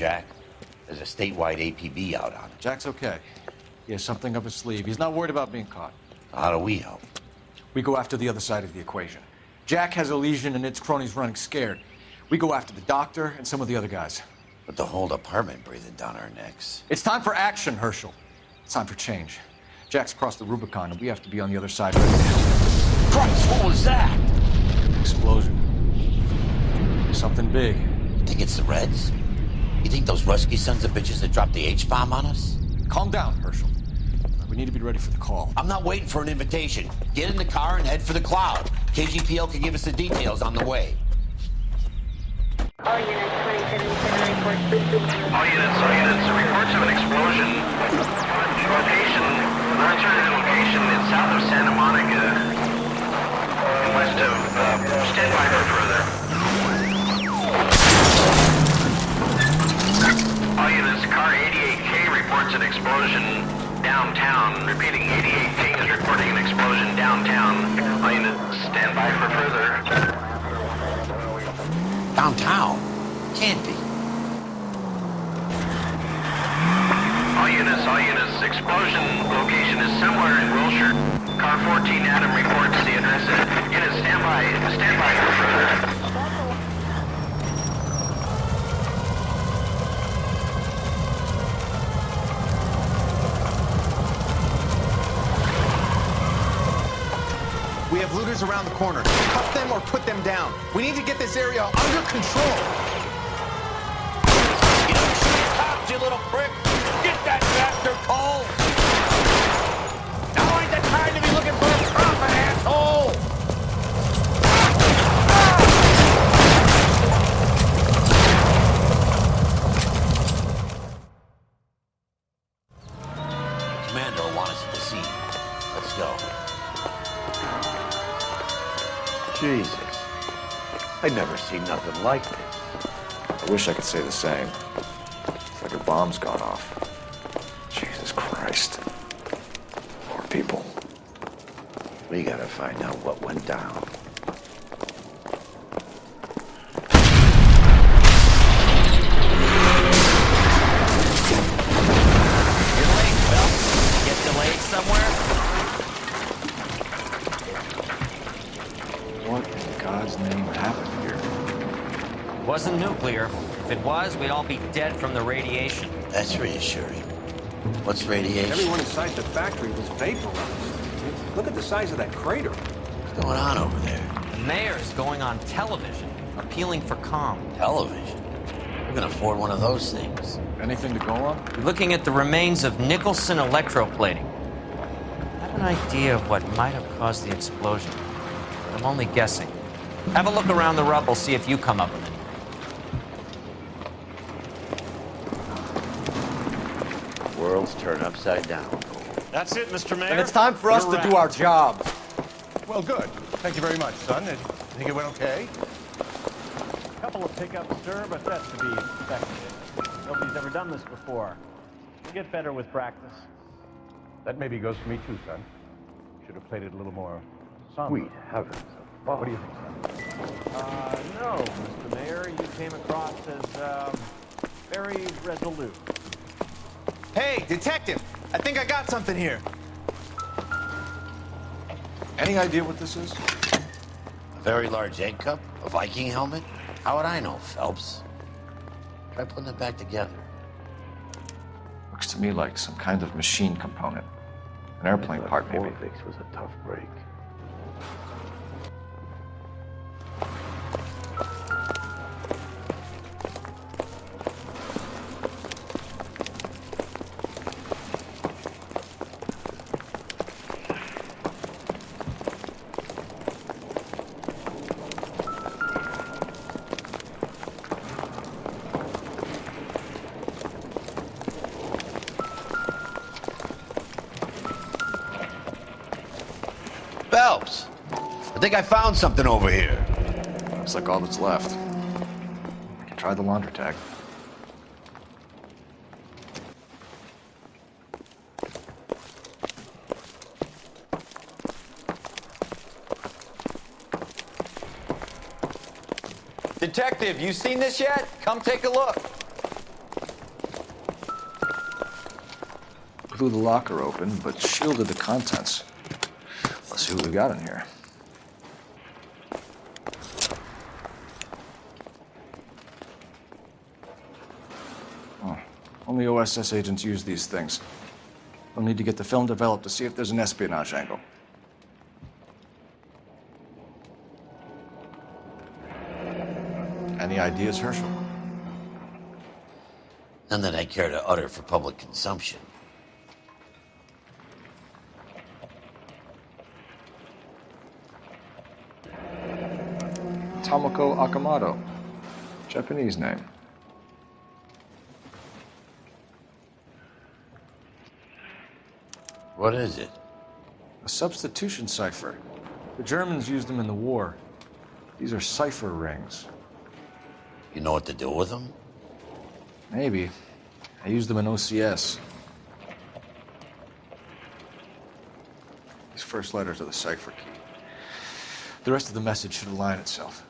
Jack? There's a statewide APB out on him. Jack's okay. He has something up his sleeve. He's not worried about being caught. How do we help? We go after the other side of the equation. Jack has a legion and its cronies running scared. We go after the doctor and some of the other guys. But the whole department breathing down our necks. It's time for action, Herschel. It's time for change. Jack's crossed the Rubicon, and we have to be on the other side right now. Christ, what was that? Explosion. Something big. You think it's the Reds? You think those Rusky sons of bitches that dropped the H-bomb on us? Calm down, Herschel. We need to be ready for the call. I'm not waiting for an invitation. Get in the car and head for the cloud. KGPL can give us the details on the way. All units, 2077 report. All units, reports of an explosion. Location, uncertain location is south of Santa Monica. West of, stand by for further. All units, car 88K reports an explosion downtown. Repeating, 88K is reporting an explosion downtown. All units, stand by for further. Downtown? Can't be. All units, explosion location is somewhere in Wilshire. Car 14 Adam reports the address. Units, stand by for further. We have looters around the corner. Cuff them or put them down. We need to get this area under control. You don't shoot cops, you little prick! Get that bastard, Cole! Now ain't the time to be looking for a profit, asshole! Commander will want us at the scene. Let's go. Jesus. I've never seen nothing like this. I wish I could say the same. It's like a bomb's gone off. Jesus Christ. Poor people. We gotta find out what went down. You're late, Phelps. Get delayed somewhere? What in God's name happened here? It wasn't nuclear. If it was, we'd all be dead from the radiation. That's reassuring. What's radiation? Everyone inside the factory was vaporized. Look at the size of that crater. What's going on over there? The mayor's going on television, appealing for calm. Television? Who can afford one of those things? Anything to go on? We're looking at the remains of Nicholson electroplating. I have an idea of what might have caused the explosion. I'm only guessing. Have a look around the rubble, see if you come up with it. World's turned upside down. That's it, Mr. Mayor. And it's time for us to do our job. Well, good. Thank you very much, son. I think it went okay. Couple of pickups, sir, but that's to be expected. Nobody's ever done this before. You get better with practice. That maybe goes for me too, son. Should have played it a little more somber. Sweet heavens. What do you think, son? No, Mr. Mayor, you came across as, very resolute. Hey, detective! I think I got something here. Any idea what this is? A very large egg cup? A Viking helmet? How would I know, Phelps? Try putting it back together. Looks to me like some kind of machine component. An airplane part, maybe. was a tough break. Phelps! I think I found something over here. Looks like all that's left. We can try the laundry tag. Detective, you seen this yet? Come take a look. blew the locker open, but shielded the contents. Let's see what we got in here. Oh, only OSS agents use these things. We'll need to get the film developed to see if there's an espionage angle. Any ideas, Herschel? None that I care to utter for public consumption. Tomoko Akamoto. Japanese name. What is it? A substitution cipher. The Germans used them in the war. These are cipher rings. You know what to do with them? Maybe. I used them in OCS. These first letters are the cipher key. The rest of the message should align itself.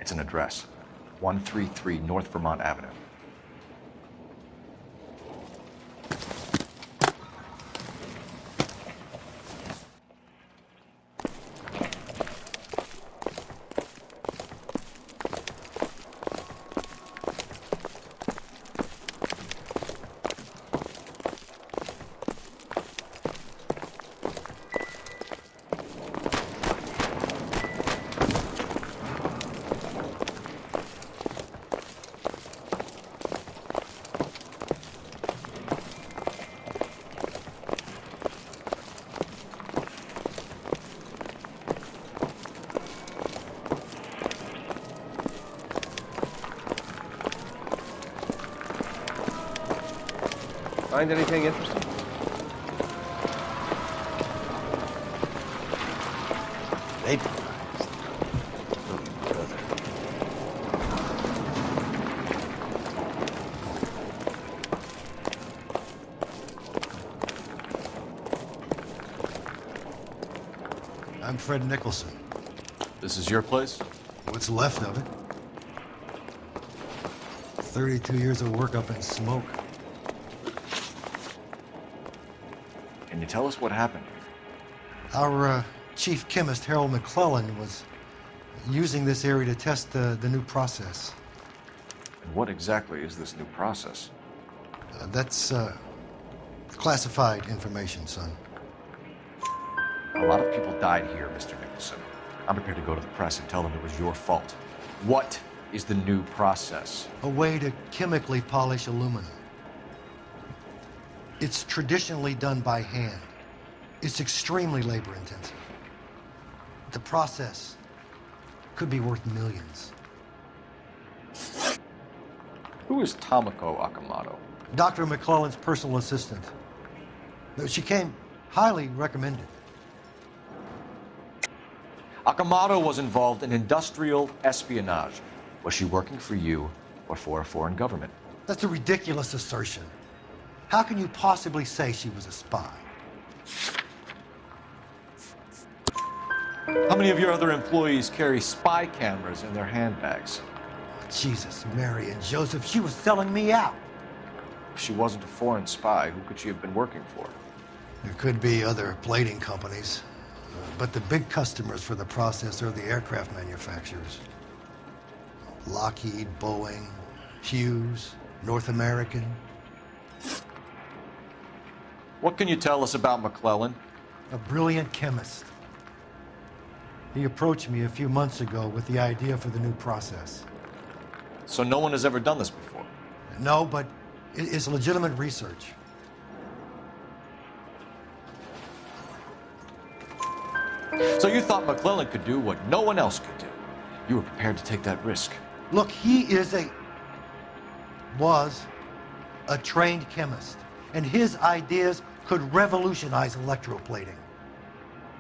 It's an address. 133 North Vermont Avenue. Find anything interesting? Vaporized. Oh, brother. I'm Fred Nicholson. This is your place? What's left of it? 32 years of work up in smoke. Can you tell us what happened? Our chief chemist, Harold McClellan, was using this area to test the new process. And what exactly is this new process? That's classified information, son. A lot of people died here, Mr. Nicholson. I'm prepared to go to the press and tell them it was your fault. What is the new process? A way to chemically polish aluminum. It's traditionally done by hand. It's extremely labor intensive. The process could be worth millions. Who is Tomoko Akamoto? Dr. McClellan's personal assistant. She came highly recommended. Akamoto was involved in industrial espionage. Was she working for you or for a foreign government? That's a ridiculous assertion. How can you possibly say she was a spy? How many of your other employees carry spy cameras in their handbags? Jesus, Mary and Joseph, she was selling me out. If she wasn't a foreign spy, who could she have been working for? There could be other plating companies, but the big customers for the process are the aircraft manufacturers. Lockheed, Boeing, Hughes, North American. What can you tell us about McClellan? A brilliant chemist. He approached me a few months ago with the idea for the new process. So no one has ever done this before? No, but it's legitimate research. So you thought McClellan could do what no one else could do. You were prepared to take that risk. Look, he was a trained chemist, and his ideas could revolutionize electroplating.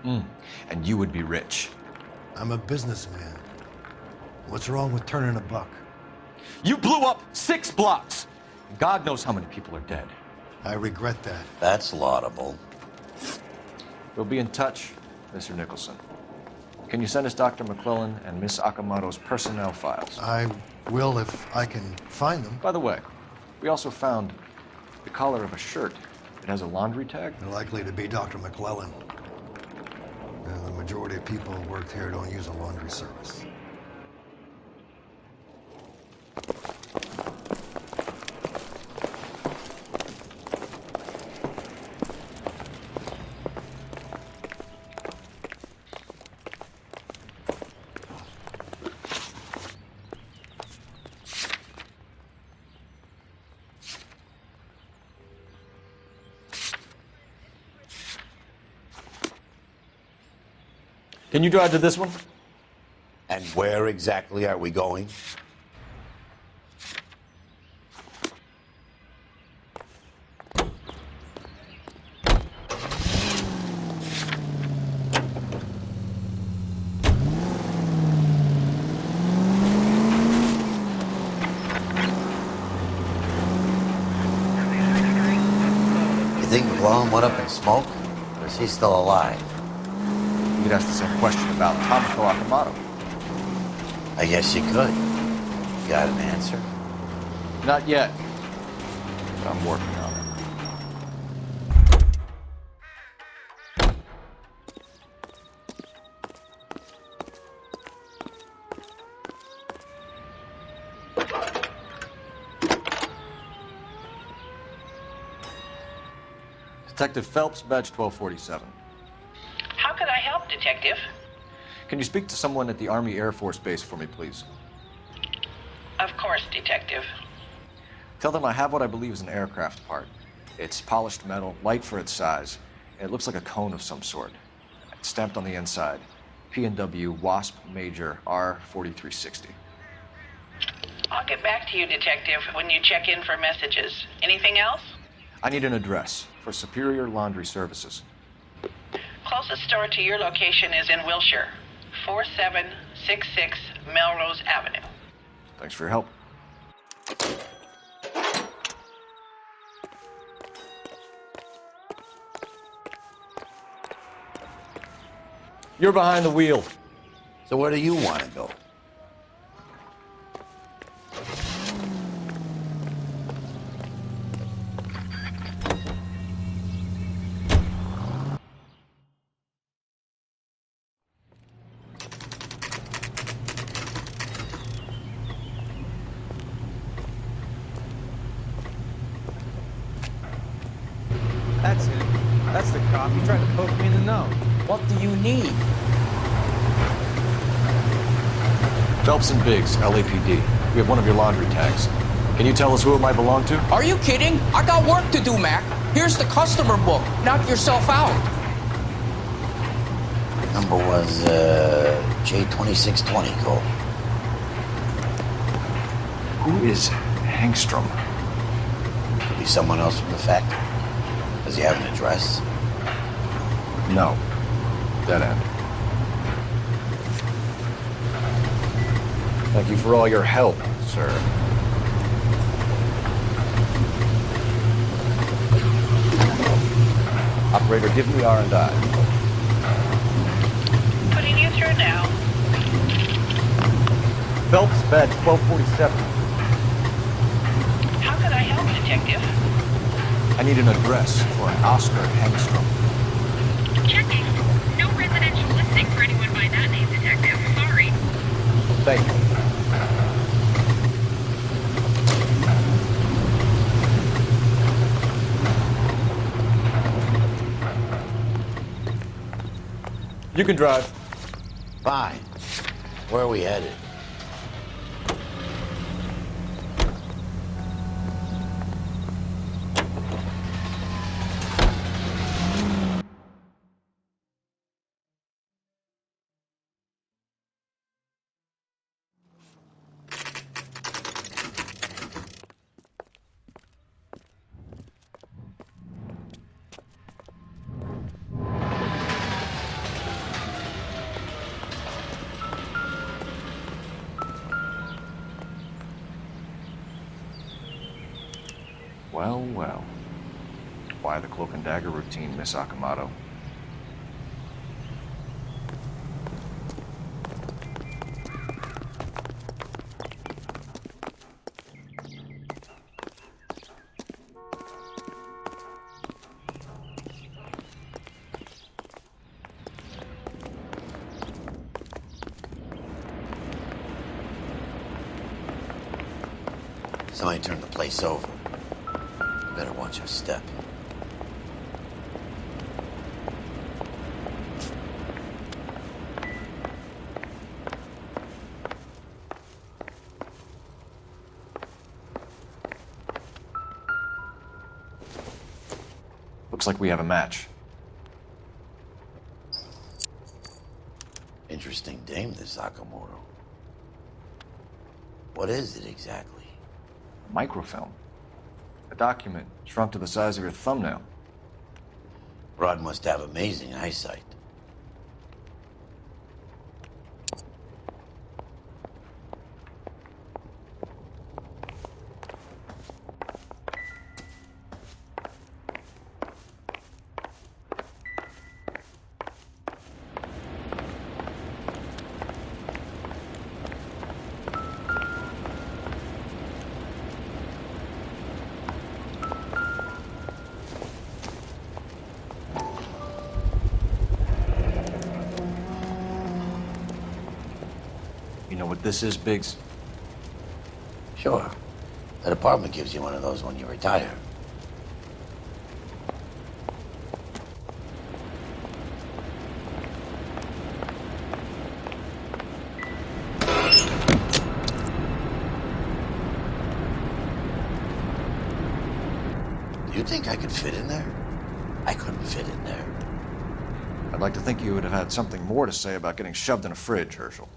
And you would be rich. I'm a businessman. What's wrong with turning a buck? You blew up 6 blocks. God knows how many people are dead. I regret that. That's laudable. We'll be in touch, Mr. Nicholson. Can you send us Dr. McClellan and Miss Akamoto's personnel files? I will if I can find them. By the way, we also found the collar of a shirt. It has a laundry tag. They're likely to be Dr. McClellan. The majority of people who work here don't use a laundry service. Can you drive to this one? And where exactly are we going? You think McClellan went up in smoke? Or is he still alive? You could ask the same question about Tamako Akamoto. I guess you could. You got an answer? Not yet. But I'm working on it. Detective Phelps, badge 1247. How could I help, Detective? Can you speak to someone at the Army Air Force Base for me, please? Of course, Detective. Tell them I have what I believe is an aircraft part. It's polished metal, light for its size, and it looks like a cone of some sort. It's stamped on the inside. P&W Wasp Major R4360. I'll get back to you, Detective, when you check in for messages. Anything else? I need an address for Superior Laundry Services. Closest store to your location is in Wilshire, 4766 Melrose Avenue. Thanks for your help. You're behind the wheel. So where do you want to go? That's it. That's the cop. He tried to poke me in the nose. What do you need? Phelps and Biggs, LAPD. We have one of your laundry tags. Can you tell us who it might belong to? Are you kidding? I got work to do, Mac. Here's the customer book. Knock yourself out. Number was J2620, Cole. Who is Hangstrom? Could be someone else from the factory. Does he have an address? No. Dead end. Thank you for all your help, sir. Operator, give me R&I. Putting you through now. Phelps, badge 1247. How could I help, Detective? I need an address for an Oscar Hengstrom. Checking. No residential listing for anyone by that name, Detective. Sorry. Thank you. You can drive. Fine. Where are we headed? Well, well. Why the cloak and dagger routine, Miss Akamoto? Somebody turned the place over. You better watch your step. Looks like we have a match. Interesting dame, this Sakamoto. What is it exactly? Microfilm. A document shrunk to the size of your thumbnail. Rod must have amazing eyesight. You know what this is, Biggs? Sure. The department gives you one of those when you retire. Do you think I could fit in there? I couldn't fit in there. I'd like to think you would have had something more to say about getting shoved in a fridge, Herschel.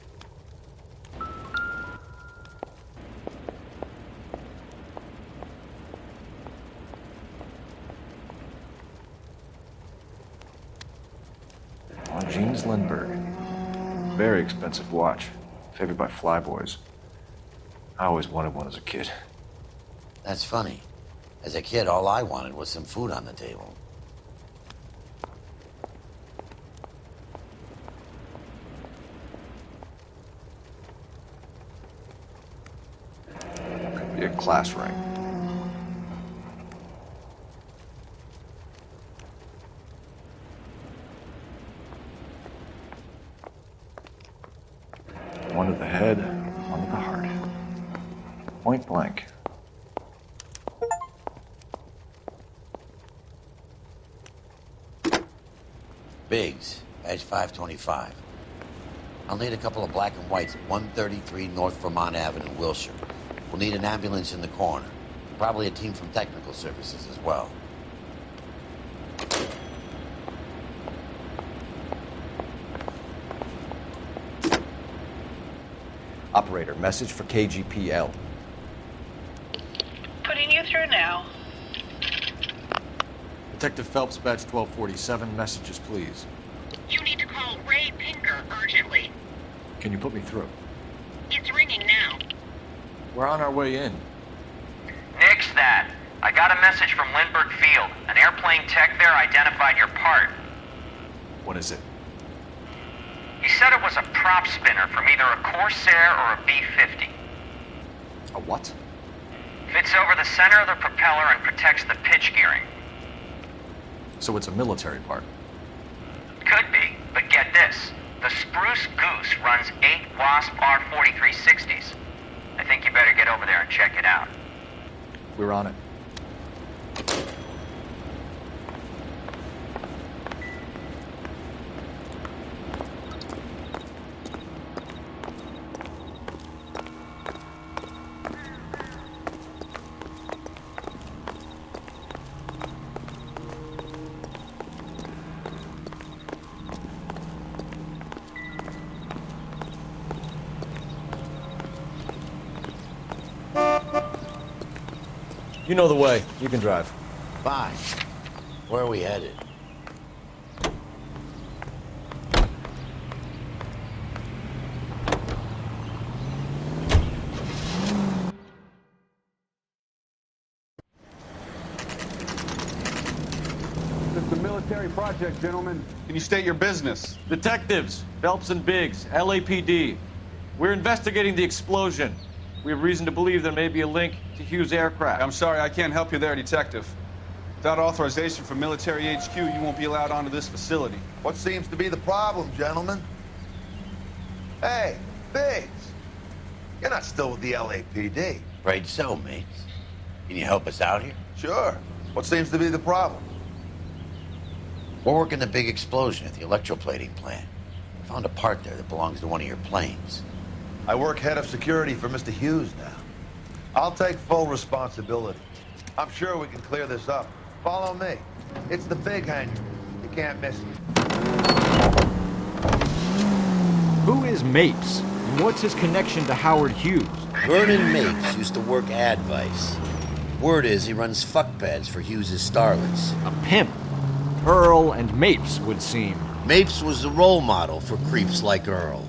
Jeans Lindbergh. Very expensive watch. Favored by flyboys. I always wanted one as a kid. That's funny. As a kid, all I wanted was some food on the table. Could be a class ring. One to the head, one to the heart. Point blank. Biggs, badge 525. I'll need a couple of black and whites at 133 North Vermont Avenue, Wilshire. We'll need an ambulance in the corner. Probably a team from technical services as well. Operator, message for KGPL. Putting you through now. Detective Phelps, badge 1247. Messages, please. You need to call Ray Pinker urgently. Can you put me through? It's ringing now. We're on our way in. Nix that. I got a message from Lindbergh Field. An airplane tech there identified your part. What is it? He said it was a prop spinner from either a Corsair or a B-50. A what? Fits over the center of the propeller and protects the pitch gearing. So it's a military part. Could be, but get this. The Spruce Goose runs 8 Wasp R-4360s. I think you better get over there and check it out. We're on it. You know the way. You can drive. Fine. Where are we headed? It's a military project, gentlemen. Can you state your business? Detectives, Phelps and Biggs, LAPD. We're investigating the explosion. We have reason to believe there may be a link to Hughes' aircraft. I'm sorry, I can't help you there, Detective. Without authorization from Military HQ, you won't be allowed onto this facility. What seems to be the problem, gentlemen? Hey, Biggs. You're not still with the LAPD. Afraid so, mates. Can you help us out here? Sure. What seems to be the problem? We're working the big explosion at the electroplating plant. I found a part there that belongs to one of your planes. I work head of security for Mr. Hughes now. I'll take full responsibility. I'm sure we can clear this up. Follow me. It's the big hangar. You can't miss it. Who is Mapes? And what's his connection to Howard Hughes? Vernon Mapes used to work Advice. Word is he runs fuck pads for Hughes' starlets. A pimp. Earl and Mapes would seem. Mapes was the role model for creeps like Earl.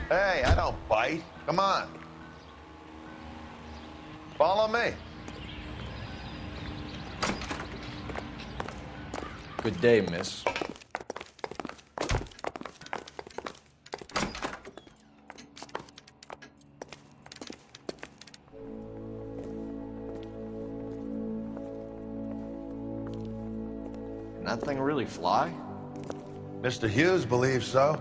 Hey, I don't bite. Come on. Follow me. Good day, miss. Can that thing really fly? Mr. Hughes believes so.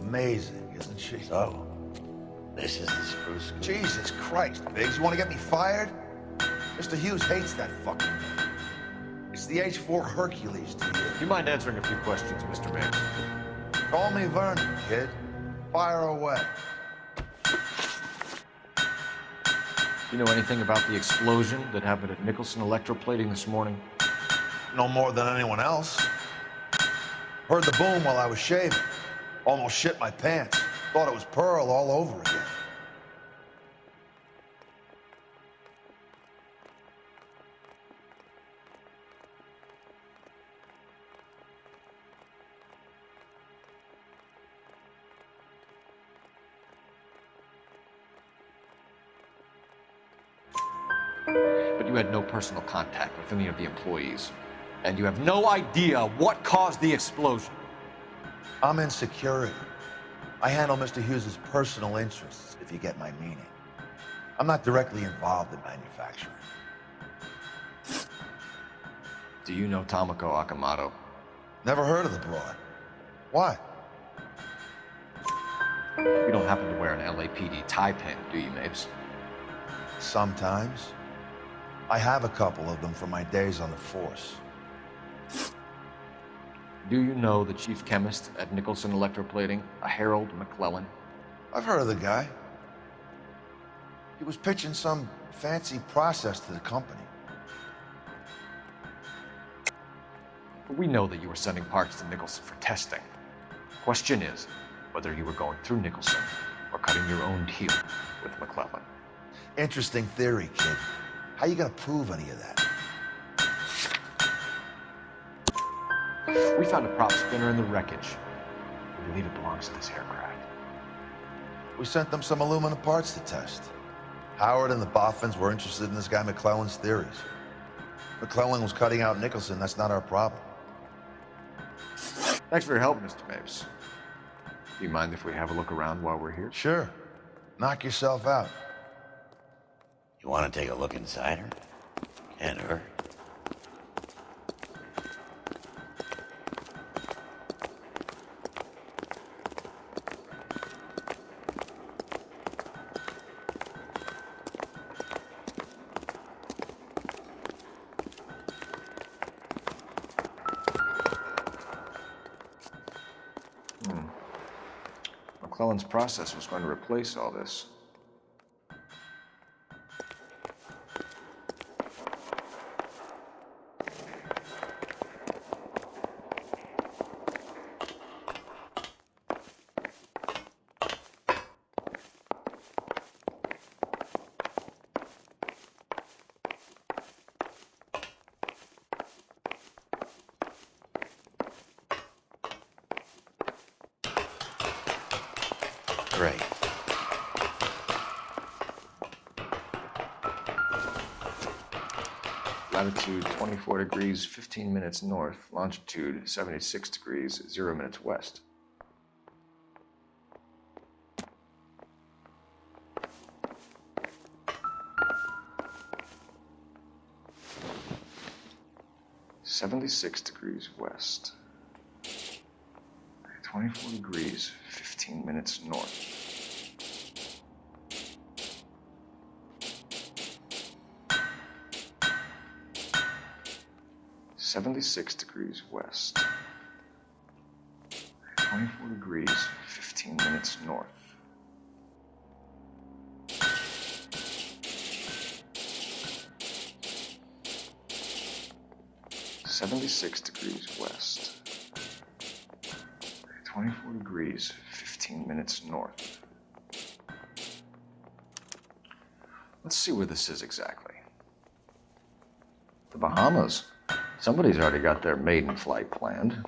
Amazing, isn't she? So, this is the Spruce Goose. Jesus Christ, Biggs, you want to get me fired? Mr. Hughes hates that fucking thing. It's the H-4 Hercules to you. Do you mind answering a few questions, Mr. Mapes? Call me Vernon, kid. Fire away. You know anything about the explosion that happened at Nicholson Electroplating this morning? No more than anyone else. Heard the boom while I was shaving. Almost shit my pants. Thought it was Pearl all over again. But you had no personal contact with any of the employees. And you have no idea what caused the explosion. I'm in security. I handle Mr. Hughes' personal interests, if you get my meaning. I'm not directly involved in manufacturing. Do you know Tomoko Akamoto? Never heard of the broad. Why? You don't happen to wear an LAPD tie pin, do you, Mapes? Sometimes. I have a couple of them from my days on the force. Do you know the chief chemist at Nicholson Electroplating, a Harold McClellan? I've heard of the guy. He was pitching some fancy process to the company. We know that you were sending parts to Nicholson for testing. Question is whether you were going through Nicholson or cutting your own deal with McClellan. Interesting theory, kid. How you gonna prove any of that? We found a prop spinner in the wreckage. We believe it belongs to this aircraft. We sent them some aluminum parts to test. Howard and the Boffins were interested in this guy McClellan's theories. McClellan was cutting out Nicholson. That's not our problem. Thanks for your help, Mr. Mapes. Do you mind if we have a look around while we're here? Sure. Knock yourself out. You want to take a look inside her? Can't hurt. McClellan's process was going to replace all this. Great. Latitude 24 degrees, 15 minutes north. Longitude 76 degrees, 0 minutes west. (76 degrees west). 24 degrees, 15 minutes north. (76 degrees west). 24 degrees, 15 minutes north. (76 degrees west). 24 degrees, 15 minutes north. Let's see where this is exactly. The Bahamas. Somebody's already got their maiden flight planned.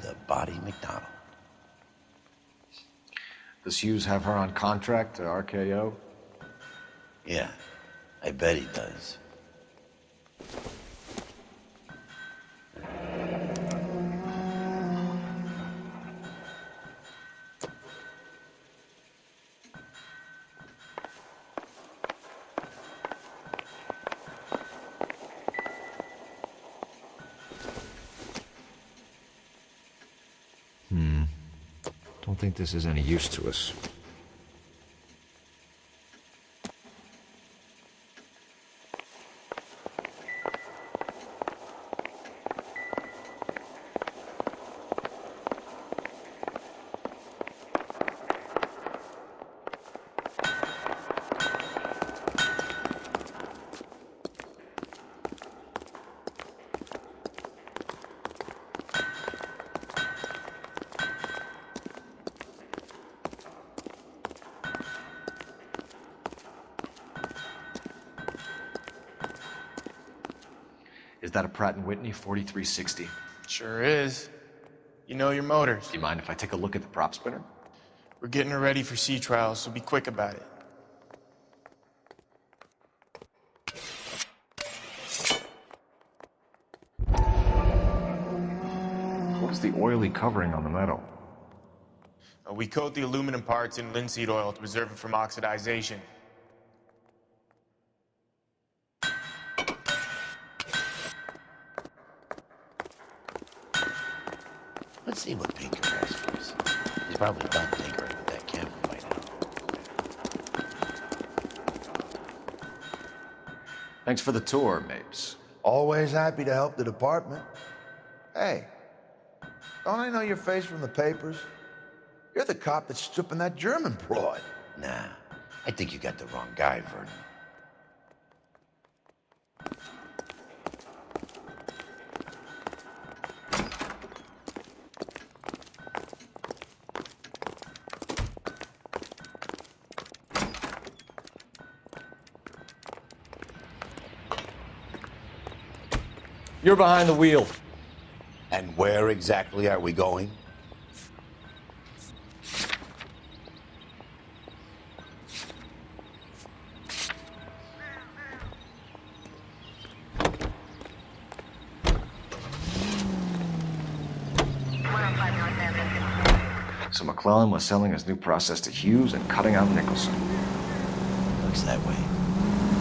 The Body McDonald. Does Hughes have her on contract to RKO? Yeah, I bet he does. Don't think this is any use to us. Is that a Pratt & Whitney 4360? Sure is. You know your motors. Do you mind if I take a look at the prop spinner? We're getting her ready for sea trials, so be quick about it. What's the oily covering on the metal? We coat the aluminum parts in linseed oil to preserve it from oxidization. Let's see what Pinker has for us. He's probably done tinkering with that camera by now. Thanks for the tour, Mapes. Always happy to help the department. Hey, don't I know your face from the papers? You're the cop that's stripping that German broad. Nah, I think you got the wrong guy, Vernon. You're behind the wheel. And where exactly are we going? So McClellan was selling his new process to Hughes and cutting out Nicholson. Looks that way.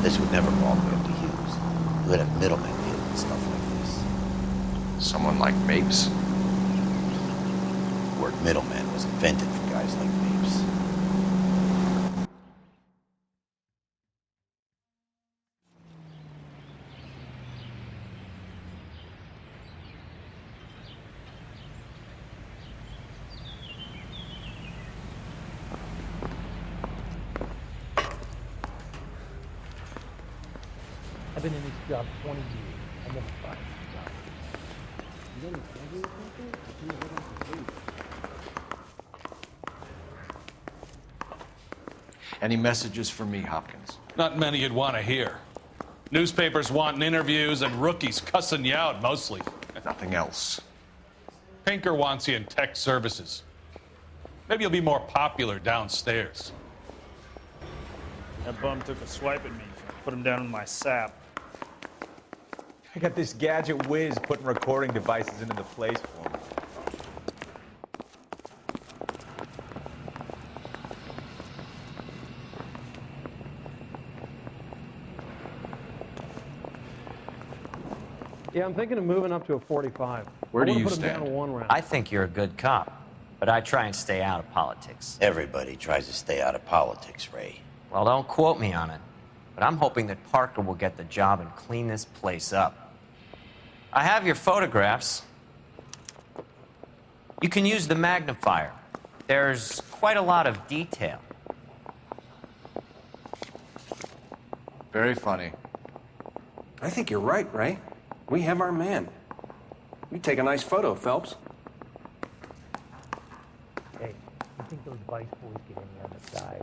This would never go all the way up to Hughes. You would have middlemen dealing with stuff like this. Someone like Mapes? The word middleman was invented for guys like Mapes. I've been in this job 20 years. I never fired this job. You know what's angry or something? I see you hold on to sleep. Any messages for me, Hopkins? Not many you'd want to hear. Newspapers wanting interviews and rookies cussing you out, mostly. Nothing else. Pinker wants you in tech services. Maybe you'll be more popular downstairs. That bum took a swipe at me. Put him down in my sap. I got this gadget whiz putting recording devices into the place for me. Yeah, I'm thinking of moving up to a 45. Where I do wanna you put him down stand? to one round. I think you're a good cop, but I try and stay out of politics. Everybody tries to stay out of politics, Ray. Well, don't quote me on it, but I'm hoping that Parker will get the job and clean this place up. I have your photographs. You can use the magnifier. There's quite a lot of detail. Very funny. I think you're right, Ray. We have our man. You take a nice photo, Phelps. Hey, you think those Vice boys get any on the side?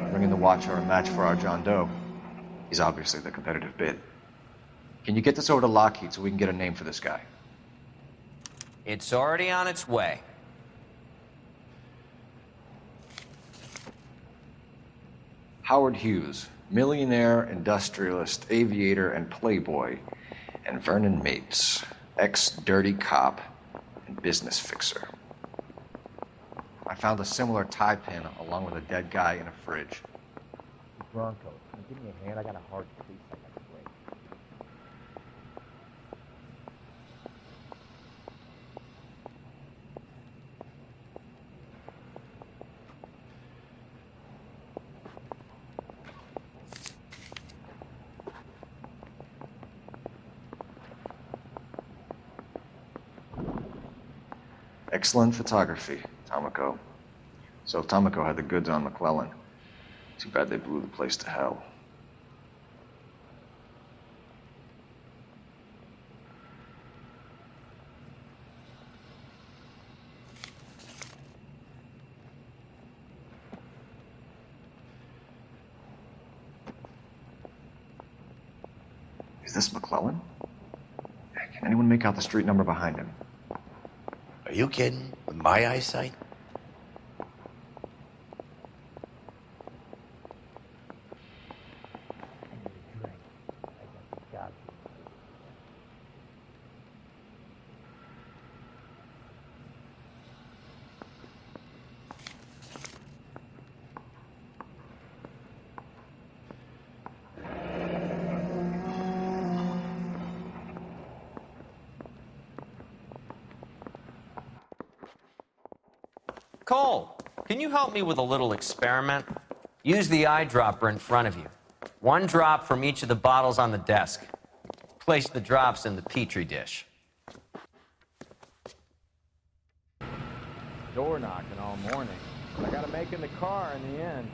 Bringing the watch or a match for our John Doe. He's obviously the competitive bid. Can you get this over to Lockheed so we can get a name for this guy? It's already on its way. Howard Hughes, millionaire, industrialist, aviator, and playboy, and Vernon Mapes, ex-dirty cop and business fixer. I found a similar tie pin along with a dead guy in a fridge. Bronco, can you give me a hand? I got a hard case I gotta break. Excellent photography, Tomoko. So Tomoko had the goods on McClellan. Too bad they blew the place to hell. Is this McClellan? Can anyone make out the street number behind him? Are you kidding? With my eyesight? Cole, can you help me with a little experiment? Use the eyedropper in front of you. One drop from each of the bottles on the desk. Place the drops in the Petri dish. Door knocking all morning. I gotta make in the car in the end.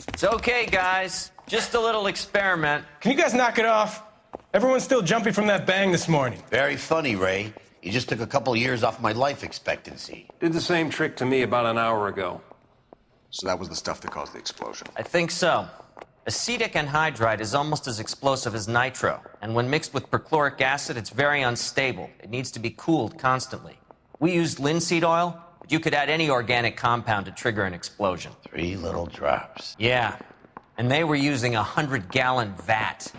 It's okay, guys. Just a little experiment. Can you guys knock it off? Everyone's still jumping from that bang this morning. Very funny, Ray. You just took a couple years off my life expectancy. Did the same trick to me about an hour ago. So that was the stuff that caused the explosion. I think so. Acetic anhydride is almost as explosive as nitro, and when mixed with perchloric acid, it's very unstable. It needs to be cooled constantly. We used linseed oil, but you could add any organic compound to trigger an explosion. 3 little drops. Yeah, and they were using a 100-gallon vat.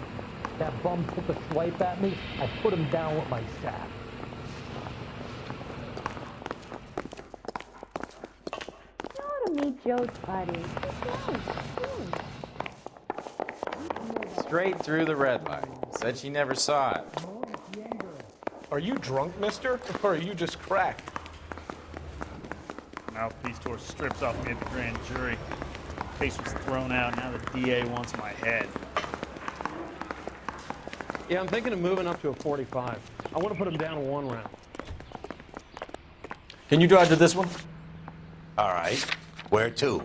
That bum took a swipe at me. I put him down with my sack. You ought to meet Joe's buddy. Straight through the red light. Said she never saw it. Are you drunk, mister? Or are you just cracked? Mouthpiece tore strips off me at the grand jury. Case was thrown out. Now the DA wants my head. Yeah, I'm thinking of moving up to a 45. I want to put him down in 1 round. Can you drive to this one? All right. Where to?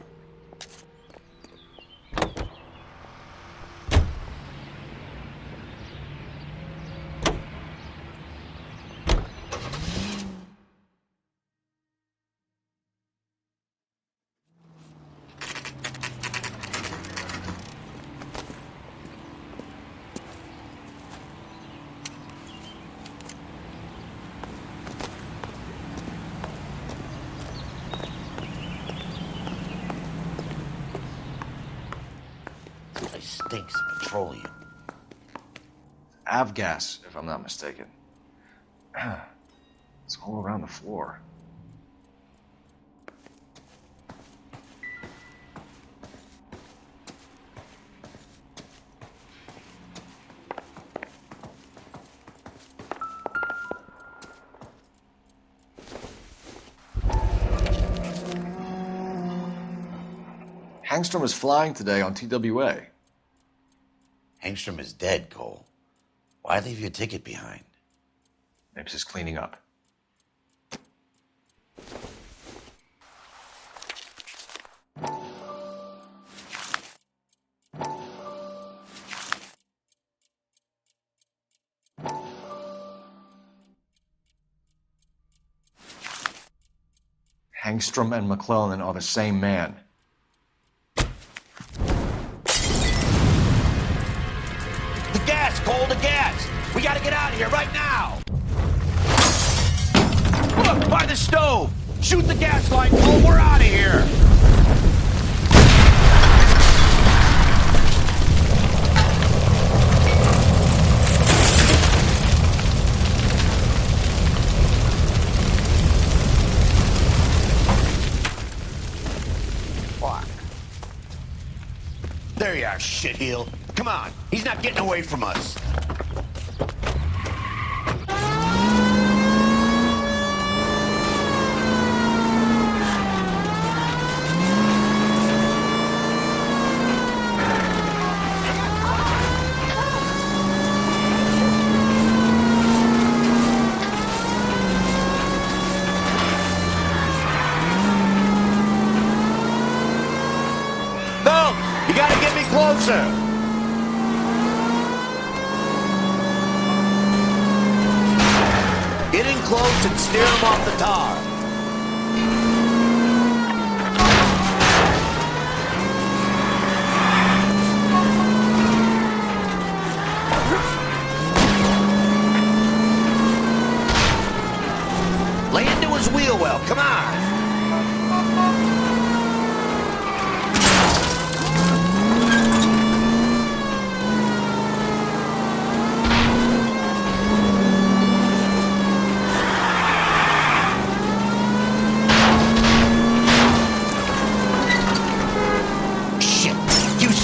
Stinks of petroleum. Avgas, if I'm not mistaken. It's all around the floor. Hangstrom is flying today on TWA. Hangstrom is dead, Cole. Why leave your ticket behind? Maybe he's cleaning up. Hangstrom and McClellan are the same man. Cole, the gas! We gotta get out of here right now! Look, by the stove! Shoot the gas line, Cole, we're out of here! Fuck. There you are, shitheel. Come on, he's not getting away from us. Phelps, you gotta get me closer. lights and steer them off the tar. Lay into his wheel well, come on.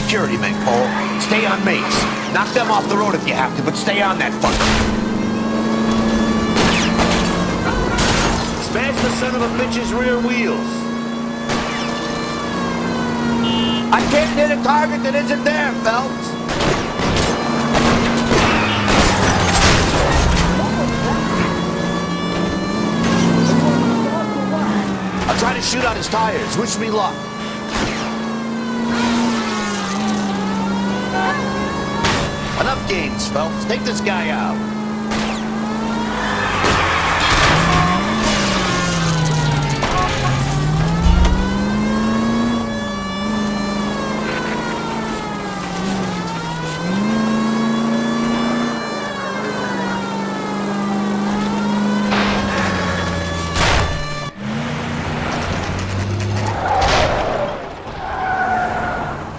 Security men, Cole. Stay on mates. Knock them off the road if you have to, but stay on that fucker. Smash the son of a bitch's rear wheels. I can't hit a target that isn't there, Phelps. I'll try to shoot out his tires. Wish me luck. Enough games, Phelps. Take this guy out.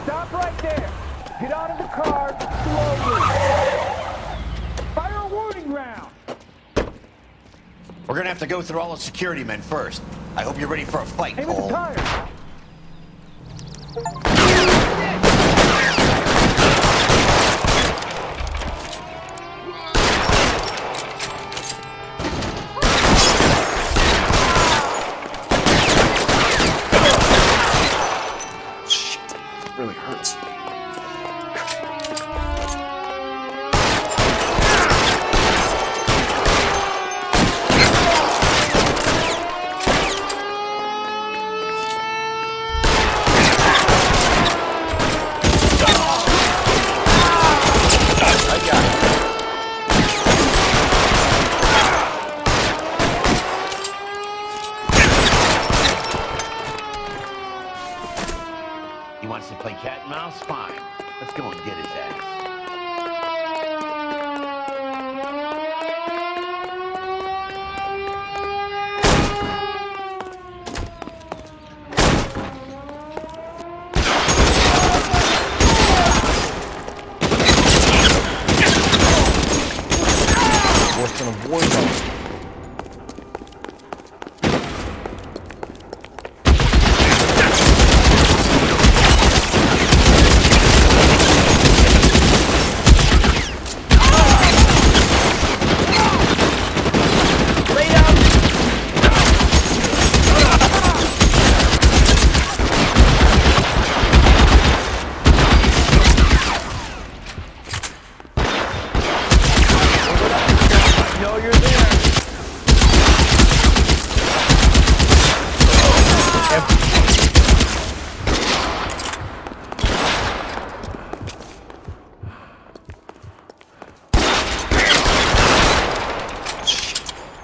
Stop right there. Get out of the car slowly. Fire a warning round. We're gonna have to go through all the security men first. I hope you're ready for a fight, Aim at the Cole. tires. Really hurts. He wants to play cat and mouse? Fine. Let's go and get his ass. Worse than a war zone.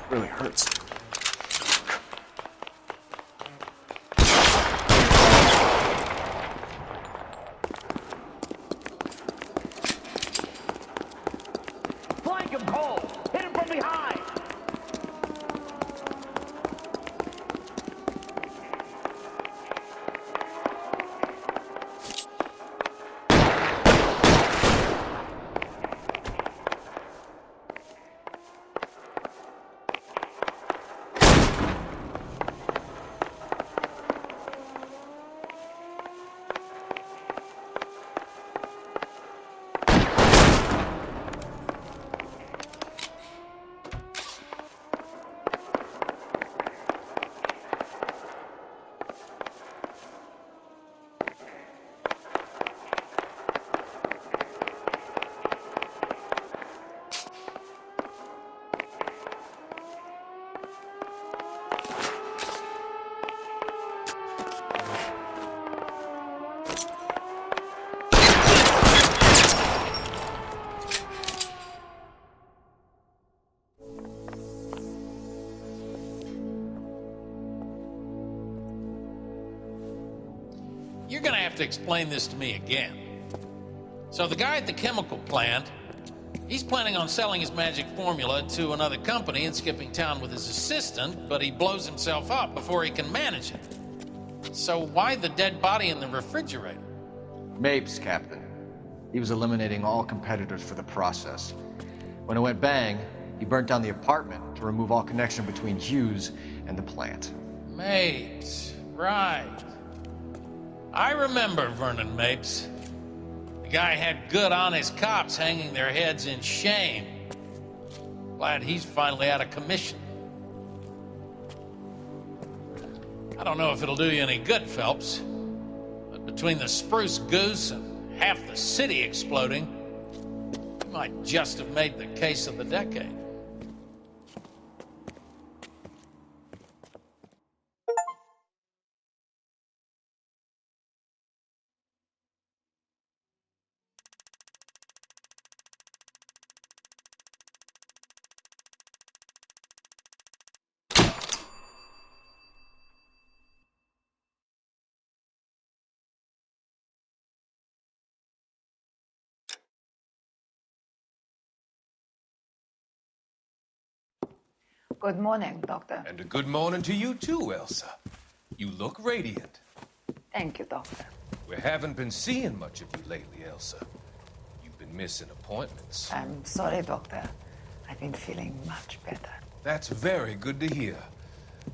Really hurts. Flank him, Cole. Hit him from behind. gonna have to explain this to me again. So the guy at the chemical plant, he's planning on selling his magic formula to another company and skipping town with his assistant, but he blows himself up before he can manage it. So why the dead body in the refrigerator? Mapes, Captain. He was eliminating all competitors for the process. When it went bang, he burnt down the apartment to remove all connection between Hughes and the plant. Mapes, right. I remember Vernon Mapes. The guy had good, honest cops hanging their heads in shame. Glad he's finally out of commission. I don't know if it'll do you any good, Phelps, but between the spruce goose and half the city exploding, you might just have made the case of the decade. Good morning, Doctor. And a good morning to you too, Elsa. You look radiant. Thank you, Doctor. We haven't been seeing much of you lately, Elsa. You've been missing appointments. I'm sorry, Doctor. I've been feeling much better. That's very good to hear.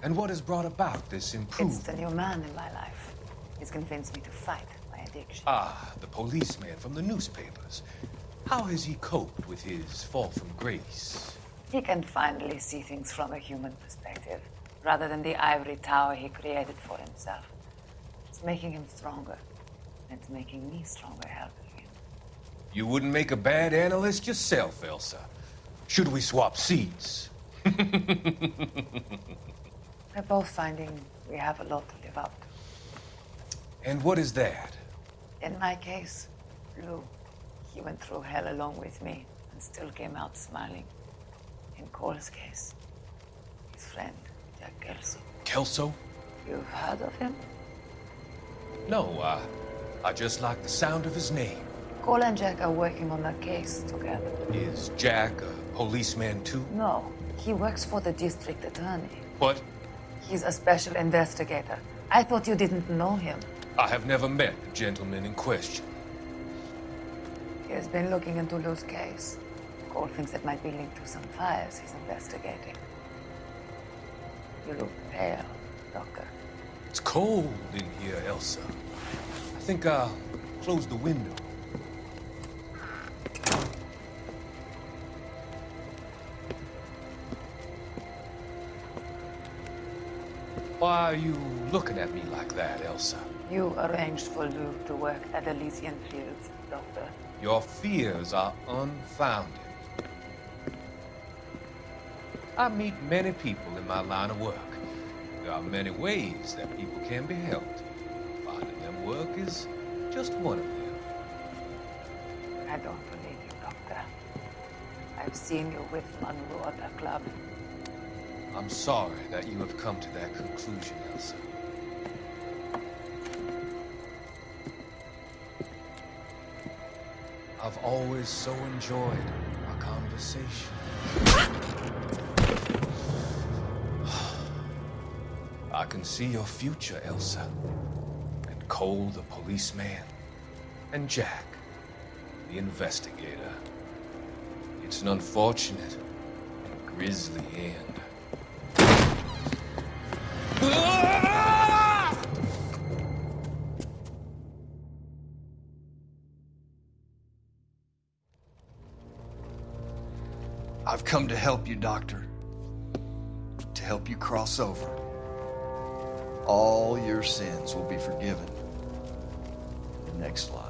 And what has brought about this improvement? It's the new man in my life. He's convinced me to fight my addiction. Ah, the policeman from the newspapers. How has he coped with his fall from grace? He can finally see things from a human perspective, rather than the ivory tower he created for himself. It's making him stronger. And it's making me stronger helping him. You wouldn't make a bad analyst yourself, Elsa. Should we swap seats? We're both finding we have a lot to live up to. And what is that? In my case, Lou. He went through hell along with me and still came out smiling. In Cole's case, his friend, Jack Kelso. Kelso? You've heard of him? No, I just like the sound of his name. Cole and Jack are working on a case together. Is Jack a policeman too? No, he works for the district attorney. What? He's a special investigator. I thought you didn't know him. I have never met the gentleman in question. He has been looking into Lou's case. Cole thinks it might be linked to some fires he's investigating. You look pale, Doctor. It's cold in here, Elsa. I think I'll close the window. Why are you looking at me like that, Elsa? You arranged for Lou to work at Elysian Fields, Doctor. Your fears are unfounded. I meet many people in my line of work. There are many ways that people can be helped. Finding them work is just one of them. I don't believe you, Doctor. I've seen you with Monroe at the club. I'm sorry that you have come to that conclusion, Elsa. I've always so enjoyed our conversation. I can see your future, Elsa. And Cole, the policeman. And Jack, the investigator. It's an unfortunate and grisly end. I've come to help you, Doctor. To help you cross over. All your sins will be forgiven in the next life.